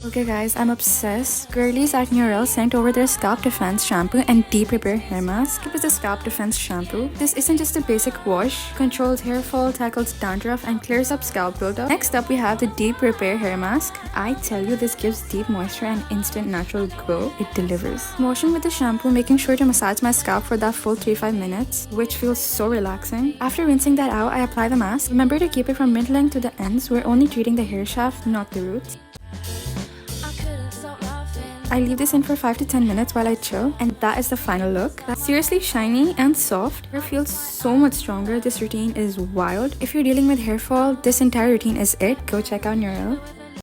Okay guys, I'm obsessed. Girlies at Nurel sent over their Scalp Defence Shampoo and Deep Repair Hair Mask. It was the Scalp Defence Shampoo. This isn't just a basic wash. Controls hair fall, tackles dandruff, and clears up scalp buildup. Next up, we have the Deep Repair Hair Mask. I tell you, this gives deep moisture and instant natural glow. It delivers. Motion with the shampoo, making sure to massage my scalp for that full 3-5 minutes, which feels so relaxing. After rinsing that out, I apply the mask. Remember to keep it from mid-length to the ends. We're only treating the hair shaft, not the roots. I leave this in for 5 to 10 minutes while I chill, and that is the final look. Seriously shiny and soft. Hair feels so much stronger. This routine is wild. If you're dealing with hair fall, this entire routine is it. Go check out Nurel.